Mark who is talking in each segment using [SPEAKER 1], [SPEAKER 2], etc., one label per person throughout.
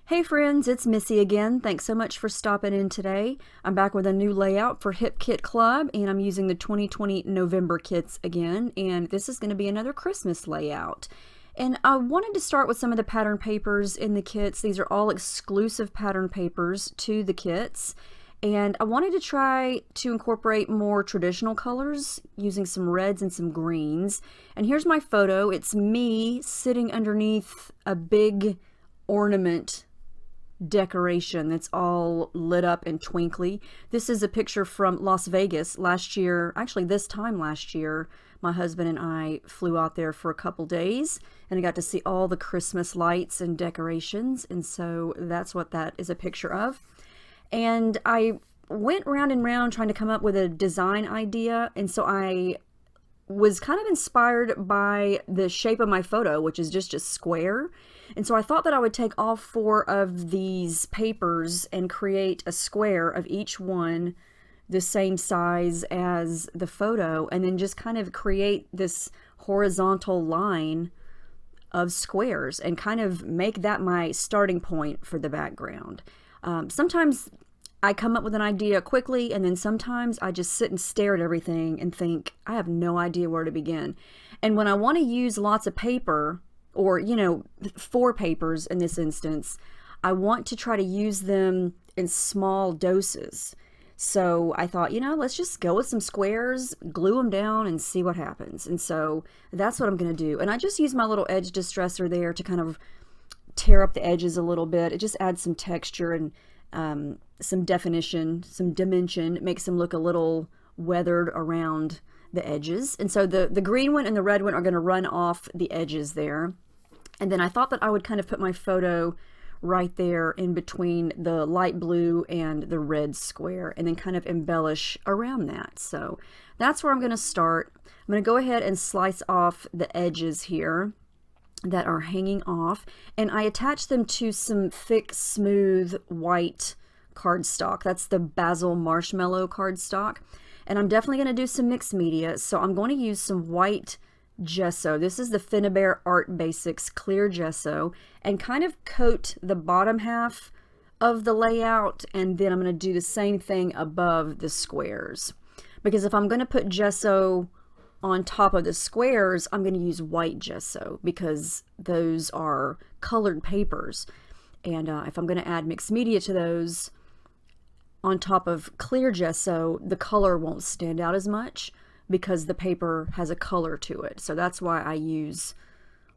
[SPEAKER 1] Hey friends, it's Missy again. Thanks so much for stopping in today. I'm back with a new layout for Hip Kit Club, and I'm using the 2020 November kits again, and this is going to be another Christmas layout. And I wanted to start with some of the pattern papers in the kits. These are all exclusive pattern papers to the kits. And I wanted to try to incorporate more traditional colors using some reds and some greens. And here's my photo. It's me sitting underneath a big ornament decoration that's all lit up and twinkly. This is a picture from Las Vegas last year. Actually, this time last year, my husband and I flew out there for a couple days and I got to see all the Christmas lights and decorations, and so that's what that is a picture of. And I went round and round trying to come up with a design idea, and so I was kind of inspired by the shape of my photo, which is just a square. And so I thought that I would take all four of these papers and create a square of each one the same size as the photo, and then just kind of create this horizontal line of squares and kind of make that my starting point for the background. Sometimes I come up with an idea quickly, and then sometimes I just sit and stare at everything and think, I have no idea where to begin. And when I want to use lots of paper, or, four papers in this instance, I want to try to use them in small doses. So I thought, let's just go with some squares, glue them down, and see what happens. And so that's what I'm going to do. And I just use my little edge distresser there to kind of tear up the edges a little bit. It just adds some texture and some definition, some dimension. It makes them look a little weathered around the edges. And so the green one and the red one are going to run off the edges there. And then I thought that I would kind of put my photo right there in between the light blue and the red square, and then kind of embellish around that. So that's where I'm going to start. I'm going to go ahead and slice off the edges here that are hanging off, and I attach them to some thick, smooth, white cardstock. That's the Basil Marshmallow cardstock. And I'm definitely going to do some mixed media, so I'm going to use some white gesso. This is the Finnabair Art Basics clear gesso, and kind of coat the bottom half of the layout, and then I'm going to do the same thing above the squares. Because if I'm going to put gesso on top of the squares, I'm going to use white gesso because those are colored papers. And if I'm going to add mixed media to those on top of clear gesso, the color won't stand out as much because the paper has a color to it. So that's why I use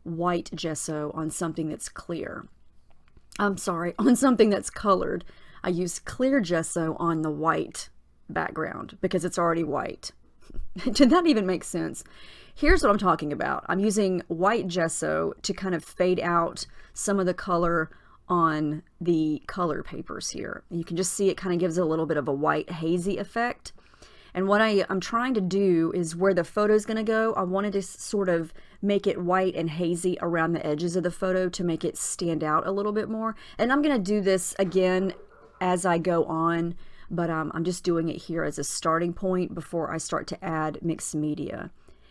[SPEAKER 1] white gesso on something that's clear. I'm sorry, on something that's colored. I use clear gesso on the white background because it's already white. Did that even make sense? Here's what I'm talking about. I'm using white gesso to kind of fade out some of the color on the color papers here. You can just see it kind of gives a little bit of a white hazy effect. And what I'm trying to do is where the photo is going to go, I wanted to sort of make it white and hazy around the edges of the photo to make it stand out a little bit more. And I'm going to do this again as I go on, but I'm just doing it here as a starting point before I start to add mixed media.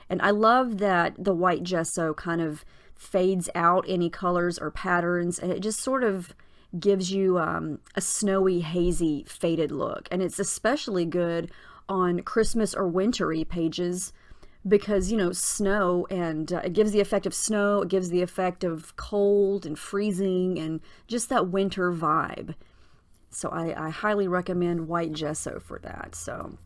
[SPEAKER 1] And I love that the white gesso kind of fades out any colors or patterns, and it just sort of gives you a snowy, hazy, faded look. And it's especially good on Christmas or wintry pages because, snow, and it gives the effect of snow, it gives the effect of cold and freezing and just that winter vibe. So I highly recommend white gesso for that. So,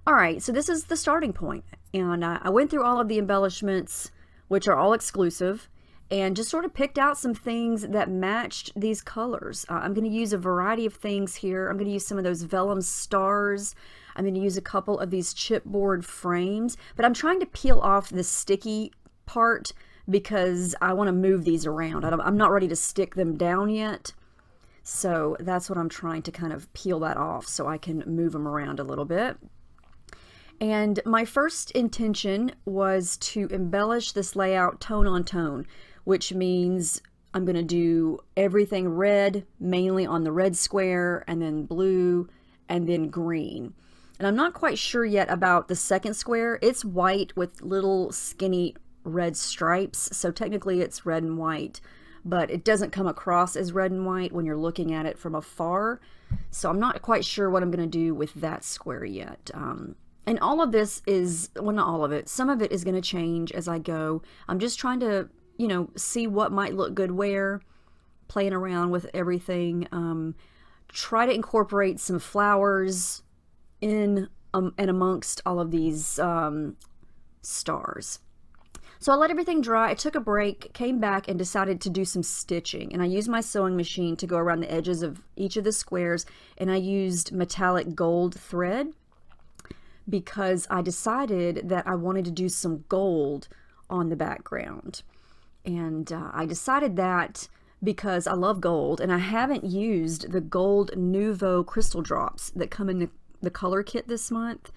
[SPEAKER 1] all right, so this is the starting point. And I went through all of the embellishments, which are all exclusive, and just sort of picked out some things that matched these colors. I'm going to use a variety of things here. I'm going to use some of those vellum stars. I'm going to use a couple of these chipboard frames, but I'm trying to peel off the sticky part because I want to move these around. I'm not ready to stick them down yet. So that's what I'm trying to kind of peel that off so I can move them around a little bit. And my first intention was to embellish this layout tone on tone, which means I'm going to do everything red, mainly on the red square, and then blue, and then green. And I'm not quite sure yet about the second square. It's white with little skinny red stripes, so technically it's red and white. but it doesn't come across as red and white when you're looking at it from afar. So I'm not quite sure what I'm going to do with that square yet. And all of this is, well, not all of it, some of it is going to change as I go. I'm just trying to, you know, see what might look good where, playing around with everything. Try to incorporate some flowers in and amongst all of these stars. So I let everything dry. I took a break, came back, and decided to do some stitching. And I used my sewing machine to go around the edges of each of the squares, and I used metallic gold thread because I decided that I wanted to do some gold on the background. And I decided that because I love gold, and I haven't used the gold Nouveau crystal drops that come in the color kit this month.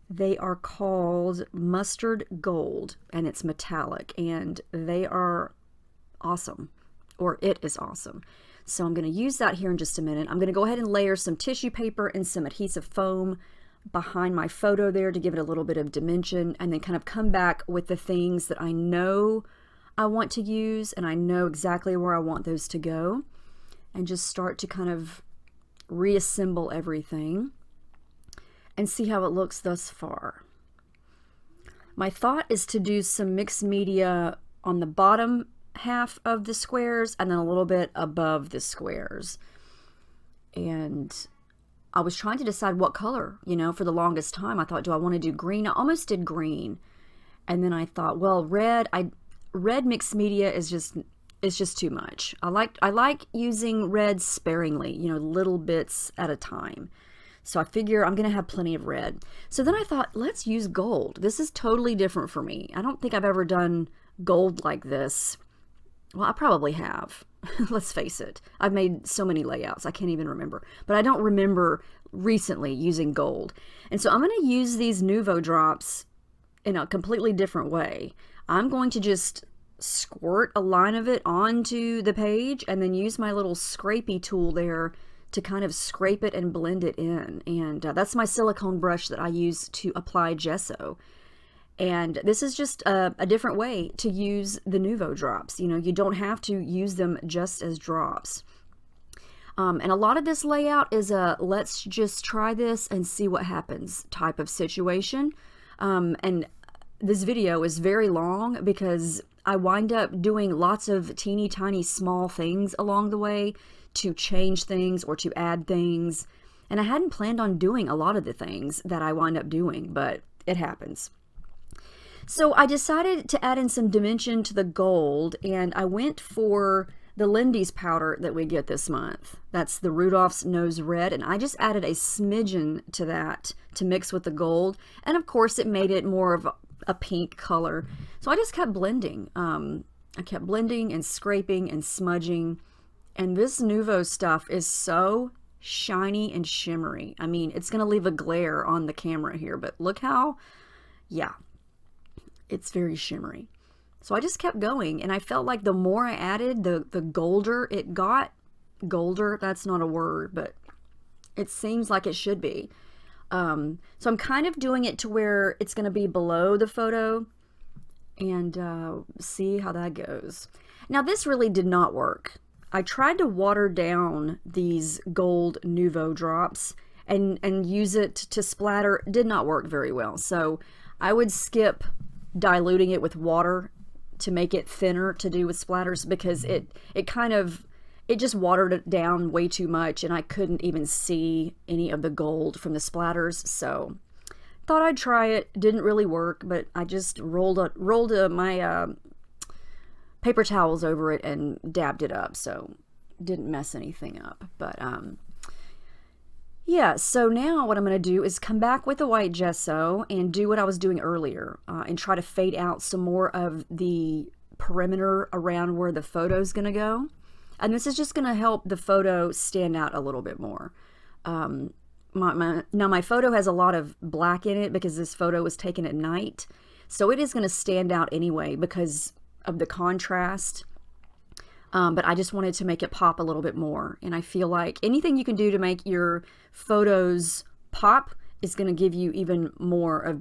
[SPEAKER 1] They are called Mustard Gold, and it's metallic, and they are awesome, or it is awesome. So I'm going to use that here in just a minute. I'm going to go ahead and layer some tissue paper and some adhesive foam behind my photo there to give it a little bit of dimension, and then kind of come back with the things that I know I want to use, and I know exactly where I want those to go, and just start to kind of reassemble everything and see how it looks thus far. My thought is to do some mixed media on the bottom half of the squares and then a little bit above the squares. And I was trying to decide what color, you know, for the longest time. I thought, do I want to do green? I almost did green. And then I thought, well, red mixed media is just too much. I like using red sparingly, you know, little bits at a time. So I figure I'm going to have plenty of red. So then I thought, let's use gold. This is totally different for me. I don't think I've ever done gold like this. Well, I probably have. Let's face it. I've made so many layouts, I can't even remember. But I don't remember recently using gold. And so I'm going to use these Nouveau drops in a completely different way. I'm going to just squirt a line of it onto the page and then use my little scrapey tool there to kind of scrape it and blend it in. And that's my silicone brush that I use to apply gesso. And this is just a different way to use the Nouveau drops. You know, you don't have to use them just as drops. And a lot of this layout is a let's just try this and see what happens type of situation. And this video is very long because I wind up doing lots of teeny tiny small things along the way to change things or to add things. And I hadn't planned on doing a lot of the things that I wind up doing, but it happens. So I decided to add in some dimension to the gold, and I went for the Lindy's powder that we get this month. That's the Rudolph's Nose Red, and I just added a smidgen to that to mix with the gold. And of course it made it more of a pink color. So I just kept blending. I kept blending and scraping and smudging. And this Nouveau stuff is so shiny and shimmery. I mean, it's going to leave a glare on the camera here, but look how, yeah, it's very shimmery. So I just kept going, and I felt like the more I added, the golder it got. Golder, that's not a word, but it seems like it should be. So I'm kind of doing it to where it's going to be below the photo, and see how that goes. Now, this really did not work. I tried to water down these gold Nouveau drops and use it to splatter. It did not work very well. So I would skip diluting it with water to make it thinner to do with splatters, because it just watered it down way too much, and I couldn't even see any of the gold from the splatters. So thought I'd try it. Didn't really work, but I just rolled my paper towels over it and dabbed it up, so didn't mess anything up. But yeah, so now what I'm going to do is come back with the white gesso and do what I was doing earlier, and try to fade out some more of the perimeter around where the photo's going to go. And this is just going to help the photo stand out a little bit more. Now my photo has a lot of black in it because this photo was taken at night, so it is going to stand out anyway because of the contrast. But I just wanted to make it pop a little bit more, and I feel like anything you can do to make your photos pop is going to give you even more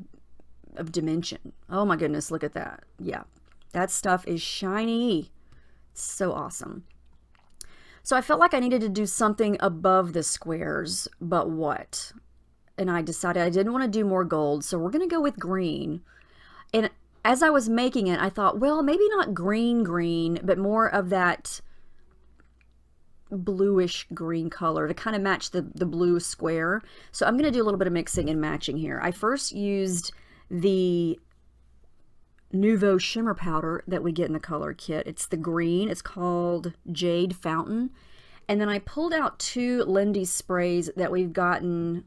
[SPEAKER 1] of dimension. Oh my goodness, look at that. Yeah, that stuff is shiny. So awesome. So I felt like I needed to do something above the squares, but what? And I decided I didn't want to do more gold, so we're going to go with green. And as I was making it, I thought, well, maybe not green green, but more of that bluish green color to kind of match the blue square. So I'm going to do a little bit of mixing and matching here. I first used the Nouveau shimmer powder that we get in the color kit. It's the green. It's called Jade Fountain. And then I pulled out two Lindy sprays that we've gotten,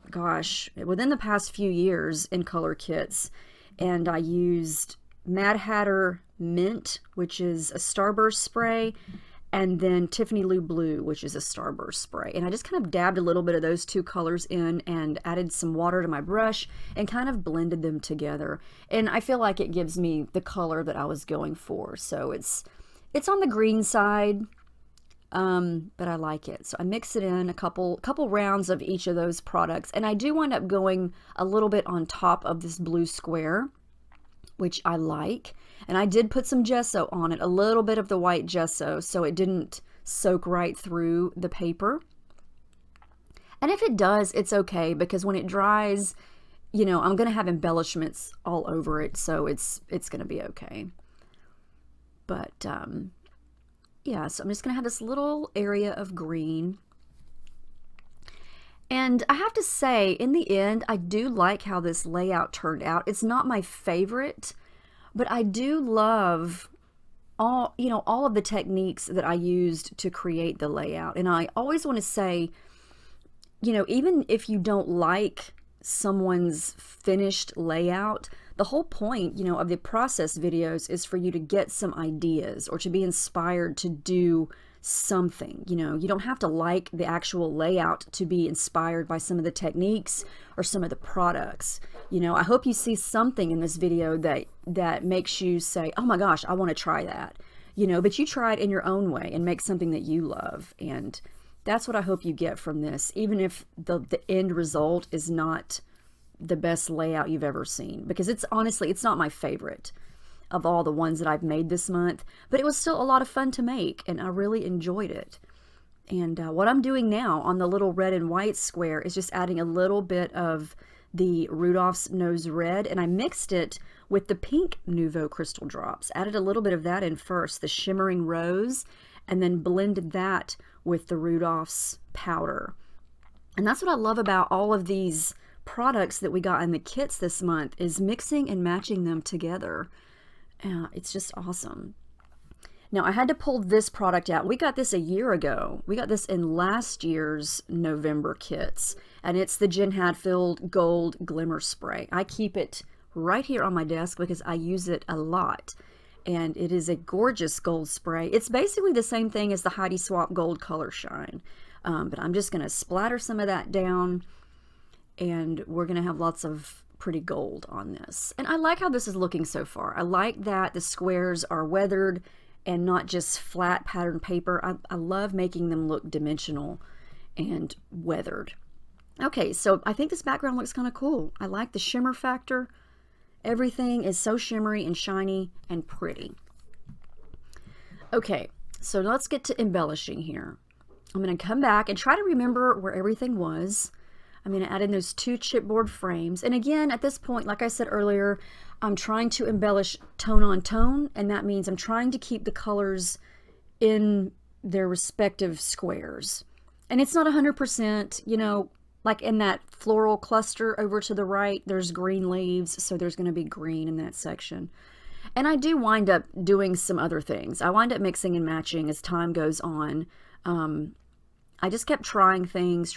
[SPEAKER 1] gosh, within the past few years in color kits. And I used Mad Hatter Mint, which is a starburst spray, and then Tiffany Lou Blue, which is a starburst spray. And I just kind of dabbed a little bit of those two colors in and added some water to my brush and kind of blended them together. And I feel like it gives me the color that I was going for. So it's on the green side, but I like it. So I mix it in a couple rounds of each of those products. And I do wind up going a little bit on top of this blue square, which I like. And I did put some gesso on it, a little bit of the white gesso, so it didn't soak right through the paper. And if it does, it's okay, because when it dries, you know, I'm going to have embellishments all over it, so it's going to be okay. But yeah, so I'm just going to have this little area of green. And I have to say, in the end, I do like how this layout turned out. It's not my favorite, but I do love all of the techniques that I used to create the layout. And I always want to say, you know, even if you don't like someone's finished layout, the whole point, you know, of the process videos is for you to get some ideas or to be inspired to do something. You know, you don't have to like the actual layout to be inspired by some of the techniques or some of the products. You know, I hope you see something in this video that makes you say, oh my gosh, I want to try that. You know, but you try it in your own way and make something that you love. And that's what I hope you get from this, even if the end result is not the best layout you've ever seen, because it's honestly, it's not my favorite of all the ones that I've made this month, but it was still a lot of fun to make, and I really enjoyed it. And what I'm doing now on the little red and white square is just adding a little bit of the Rudolph's Nose Red, and I mixed it with the pink Nouveau Crystal Drops. Added a little bit of that in first, the Shimmering Rose, and then blended that with the Rudolph's powder. And that's what I love about all of these products that we got in the kits this month, is mixing and matching them together. It's just awesome. Now, I had to pull this product out. We got this a year ago. We got this in last year's November kits, and it's the Jen Hadfield Gold Glimmer Spray. I keep it right here on my desk because I use it a lot, and it is a gorgeous gold spray. It's basically the same thing as the Heidi Swapp Gold Color Shine, but I'm just going to splatter some of that down, and we're going to have lots of pretty gold on this. And I like how this is looking so far. I like that the squares are weathered and not just flat pattern paper. I love making them look dimensional and weathered. Okay, so I think this background looks kind of cool. I like the shimmer factor. Everything is so shimmery and shiny and pretty. Okay, so let's get to embellishing here. I'm going to come back and try to remember where everything was. I'm going to add in those two chipboard frames. And again, at this point, like I said earlier, I'm trying to embellish tone on tone, and that means I'm trying to keep the colors in their respective squares. And it's not 100%, you know, like in that floral cluster over to the right, there's green leaves, so there's going to be green in that section. And I do wind up doing some other things. I wind up mixing and matching as time goes on. I just kept trying things.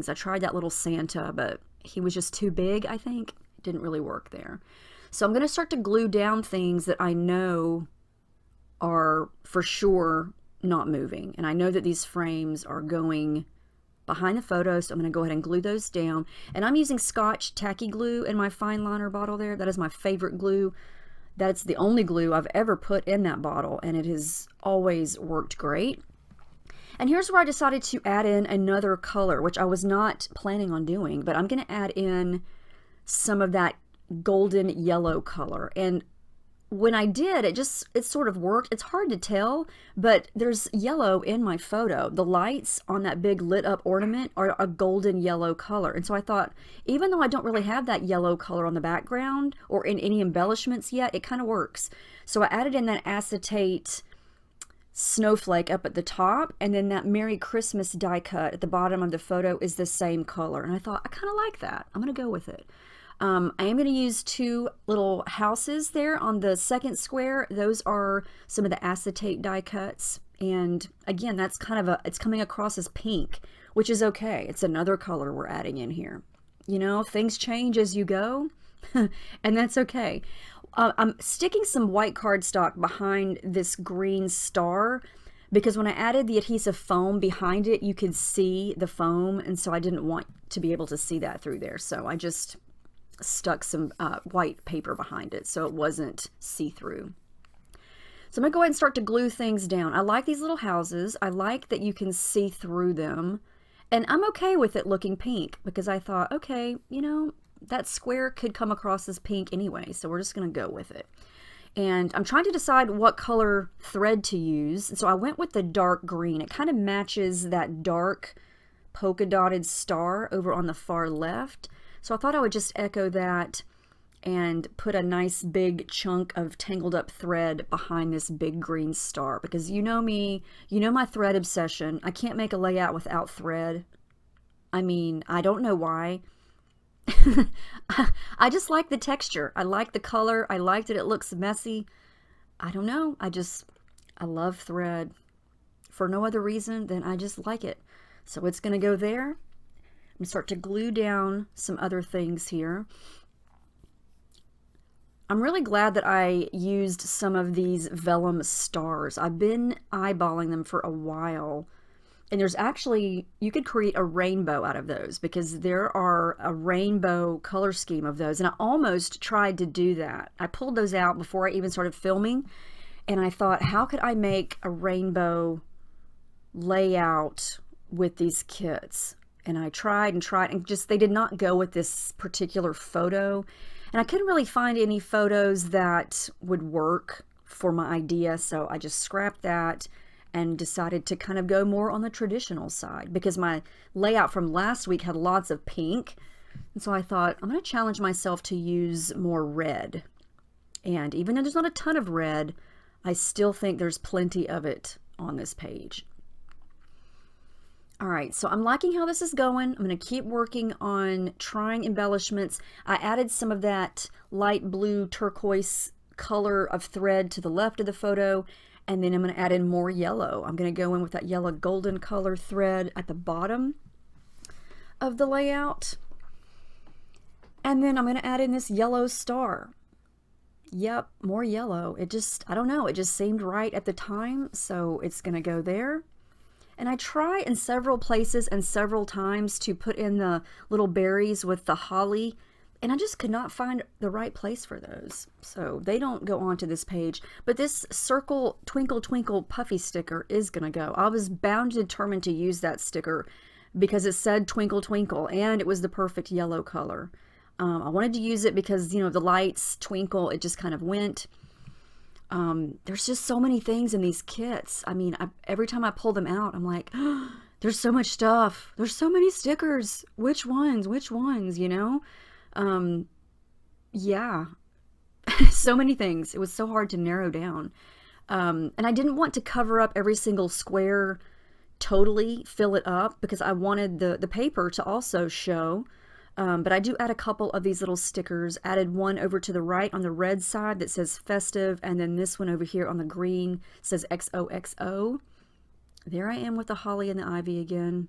[SPEAKER 1] I tried that little Santa, but he was just too big, I think. It didn't really work there. So I'm going to start to glue down things that I know are for sure not moving. And I know that these frames are going behind the photo, so I'm going to go ahead and glue those down. And I'm using Scotch Tacky Glue in my fine liner bottle there. That is my favorite glue. That's the only glue I've ever put in that bottle, and it has always worked great. And here's where I decided to add in another color, which I was not planning on doing, but I'm going to add in some of that golden yellow color. And when I did, it sort of worked. It's hard to tell, but there's yellow in my photo. The lights on that big lit up ornament are a golden yellow color. And so I thought, even though I don't really have that yellow color on the background or in any embellishments yet, it kind of works. So I added in that acetate snowflake up at the top, and then that Merry Christmas die cut at the bottom of the photo is the same color. And I thought, I kind of like that. I'm going to go with it. I am going to use two little houses there on the second square. Those are some of the acetate die cuts. And again, that's kind of it's coming across as pink, which is okay. It's another color we're adding in here. You know, things change as you go, and that's okay. I'm sticking some white cardstock behind this green star because when I added the adhesive foam behind it, you could see the foam, and so I didn't want to be able to see that through there. So I just stuck some white paper behind it so it wasn't see-through. So I'm going to go ahead and start to glue things down. I like these little houses. I like that you can see through them. And I'm okay with it looking pink because I thought, okay, you know, that square could come across as pink anyway, so we're just going to go with it. And I'm trying to decide what color thread to use. And so I went with the dark green. It kind of matches that dark polka dotted star over on the far left. So I thought I would just echo that and put a nice big chunk of tangled up thread behind this big green star, because you know me, you know my thread obsession. I can't make a layout without thread. I mean, I don't know why. I just like the texture. I like the color. I like that it looks messy. I don't know. I love thread for no other reason than I just like it. So it's going to go there. I'm going to start to glue down some other things here. I'm really glad that I used some of these vellum stars. I've been eyeballing them for a while. And there's actually, you could create a rainbow out of those because there are a rainbow color scheme of those. And I almost tried to do that. I pulled those out before I even started filming. And I thought, how could I make a rainbow layout with these kits? And I tried and just, they did not go with this particular photo. And I couldn't really find any photos that would work for my idea. So I just scrapped that and decided to kind of go more on the traditional side because my layout from last week had lots of pink. And so I thought, I'm going to challenge myself to use more red. And even though there's not a ton of red, I still think there's plenty of it on this page. All right, so I'm liking how this is going. I'm going to keep working on trying embellishments. I added some of that light blue turquoise color of thread to the left of the photo. And then I'm going to add in more yellow. I'm going to go in with that yellow golden color thread at the bottom of the layout. And then I'm going to add in this yellow star. Yep, more yellow. It just, I don't know, it just seemed right at the time. So it's going to go there. And I try in several places and several times to put in the little berries with the holly. And I just could not find the right place for those. So they don't go onto this page. But this circle twinkle twinkle puffy sticker is going to go. I was bound and determined to use that sticker because it said twinkle twinkle and it was the perfect yellow color. I wanted to use it because, you know, the lights twinkle, it just kind of went. There's just so many things in these kits. I mean, every time I pull them out, I'm like, oh, there's so much stuff. There's so many stickers. Which ones, you know? Yeah, so many things. It was so hard to narrow down. And I didn't want to cover up every single square, totally fill it up because I wanted the paper to also show. But I do add a couple of these little stickers. Added one over to the right on the red side that says festive. And then this one over here on the green says XOXO. There I am with the holly and the ivy again.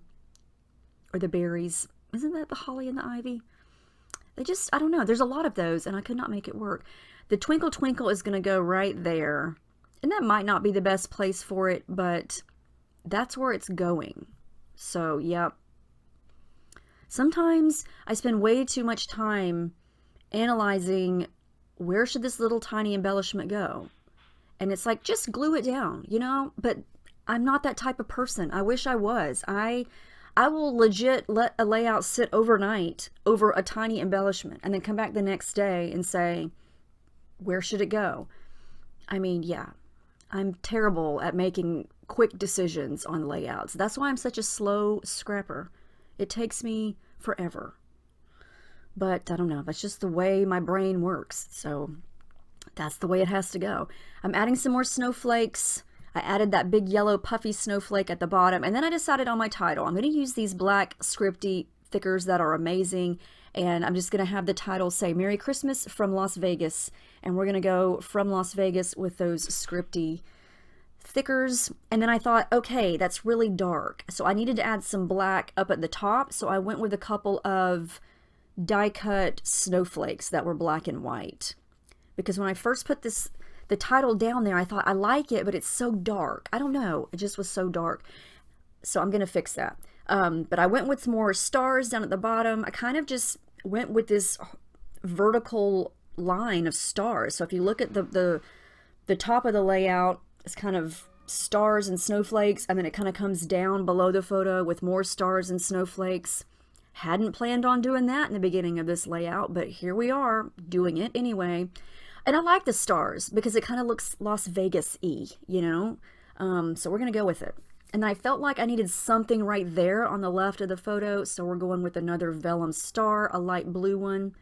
[SPEAKER 1] Or the berries. Isn't that the holly and the ivy? They just, I don't know. There's a lot of those and I could not make it work. The twinkle twinkle is going to go right there. And that might not be the best place for it, but that's where it's going. So, yep. Sometimes I spend way too much time analyzing where should this little tiny embellishment go. And it's like, just glue it down, you know? But I'm not that type of person. I wish I was. I will legit let a layout sit overnight over a tiny embellishment and then come back the next day and say, where should it go? I mean, yeah, I'm terrible at making quick decisions on layouts. That's why I'm such a slow scrapper. It takes me forever. But I don't know, that's just the way my brain works. So that's the way it has to go. I'm adding some more snowflakes. I added that big yellow puffy snowflake at the bottom, and then I decided on my title. I'm going to use these black scripty thickers that are amazing, and I'm just going to have the title say Merry Christmas from Las Vegas, and we're going to go from Las Vegas with those scripty thickers. And then I thought, okay, that's really dark, so I needed to add some black up at the top, so I went with a couple of die cut snowflakes that were black and white, because when I first put the title down there, I thought, I like it, but it's so dark. I don't know, it just was so dark. So I'm gonna fix that. But I went with more stars down at the bottom. I kind of just went with this vertical line of stars. So if you look at the top of the layout, it's kind of stars and snowflakes, and then it kind of comes down below the photo with more stars and snowflakes. Hadn't planned on doing that in the beginning of this layout, but here we are doing it anyway. And I like the stars because it kind of looks Las Vegas-y, you know? So we're going to go with it. And I felt like I needed something right there on the left of the photo, so we're going with another vellum star, a light blue one.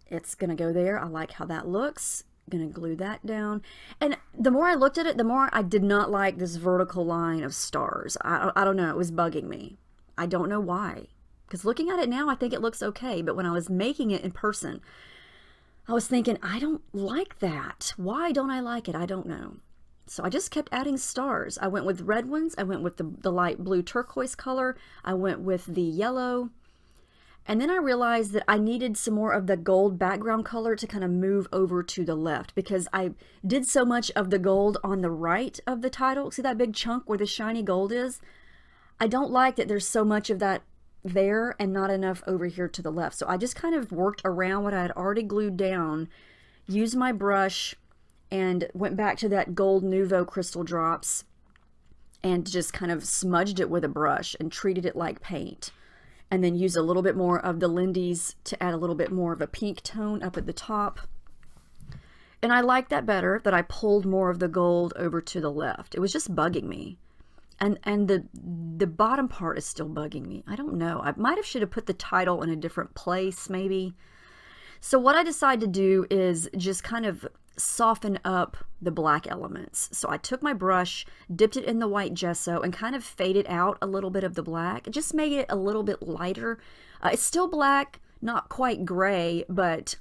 [SPEAKER 1] It's going to go there. I like how that looks. Going to glue that down. And the more I looked at it, the more I did not like this vertical line of stars. I don't know. It was bugging me. I don't know why. Because looking at it now, I think it looks okay. But when I was making it in person, I was thinking, I don't like that. Why don't I like it? I don't know. So I just kept adding stars. I went with red ones. I went with the light blue turquoise color. I went with the yellow. And then I realized that I needed some more of the gold background color to kind of move over to the left, because I did so much of the gold on the right of the title. See that big chunk where the shiny gold is? I don't like that there's so much of that there and not enough over here to the left. So I just kind of worked around what I had already glued down, used my brush, and went back to that gold Nouveau crystal drops and just kind of smudged it with a brush and treated it like paint. And then used a little bit more of the Lindy's to add a little bit more of a pink tone up at the top. And I like that better, that I pulled more of the gold over to the left. It was just bugging me. And the bottom part is still bugging me. I don't know. I might have should have put the title in a different place, maybe. So what I decided to do is just kind of soften up the black elements. So I took my brush, dipped it in the white gesso, and kind of faded out a little bit of the black. It just made it a little bit lighter. It's still black, not quite gray, but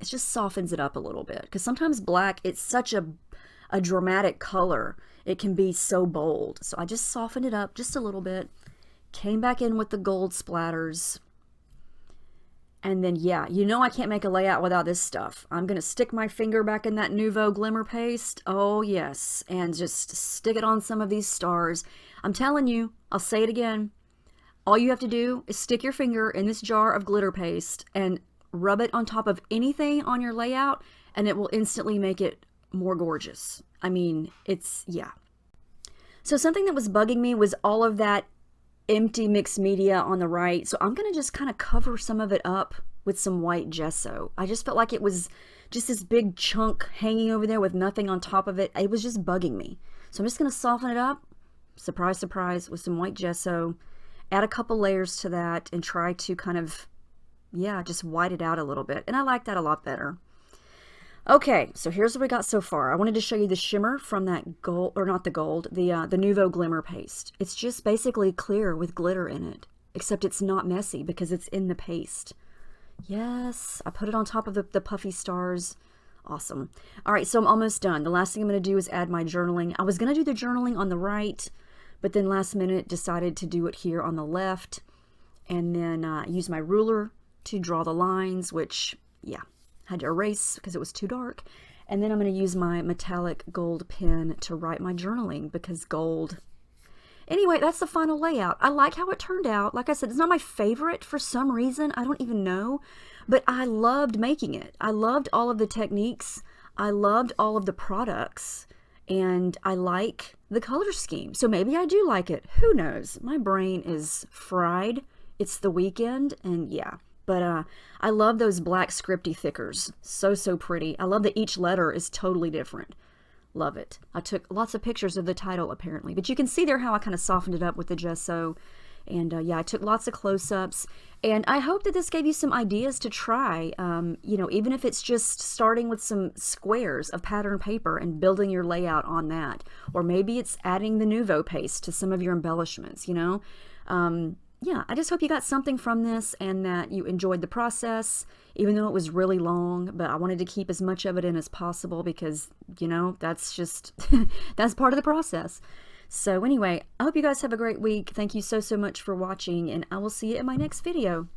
[SPEAKER 1] it just softens it up a little bit. Because sometimes black, it's such a dramatic color. It can be so bold. So I just softened it up just a little bit, came back in with the gold splatters, and then, yeah, you know I can't make a layout without this stuff. I'm going to stick my finger back in that Nouveau glimmer paste. Oh, yes. And just stick it on some of these stars. I'm telling you, I'll say it again. All you have to do is stick your finger in this jar of glitter paste and rub it on top of anything on your layout, and it will instantly make it more gorgeous. I mean, it's, yeah. So something that was bugging me was all of that empty mixed media on the right. So I'm going to just kind of cover some of it up with some white gesso. I just felt like it was just this big chunk hanging over there with nothing on top of it. It was just bugging me. So I'm just going to soften it up, surprise, surprise, with some white gesso, add a couple layers to that, and try to kind of, yeah, just white it out a little bit. And I like that a lot better. Okay, so here's what we got so far. I wanted to show you the shimmer from that gold, or not the gold, the Nouveau glimmer paste. It's just basically clear with glitter in it, except it's not messy because it's in the paste. Yes, I put it on top of the puffy stars. Awesome. All right, so I'm almost done. The last thing I'm going to do is add my journaling. I was going to do the journaling on the right, but then last minute decided to do it here on the left, and then use my ruler to draw the lines, which, yeah, had to erase because it was too dark. And then I'm going to use my metallic gold pen to write my journaling because gold. Anyway, that's the final layout. I like how it turned out. Like I said, it's not my favorite for some reason. I don't even know, but I loved making it. I loved all of the techniques. I loved all of the products, and I like the color scheme. So maybe I do like it. Who knows? My brain is fried. It's the weekend, and yeah. But I love those black scripty thickers. So, so pretty. I love that each letter is totally different. Love it. I took lots of pictures of the title apparently, but you can see there how I kind of softened it up with the gesso. And yeah, I took lots of close-ups, and I hope that this gave you some ideas to try, you know, even if it's just starting with some squares of pattern paper and building your layout on that. Or maybe it's adding the Nouveau paste to some of your embellishments, you know. Yeah, I just hope you got something from this and that you enjoyed the process, even though it was really long, but I wanted to keep as much of it in as possible because, you know, that's just, that's part of the process. So anyway, I hope you guys have a great week. Thank you so much for watching, and I will see you in my next video.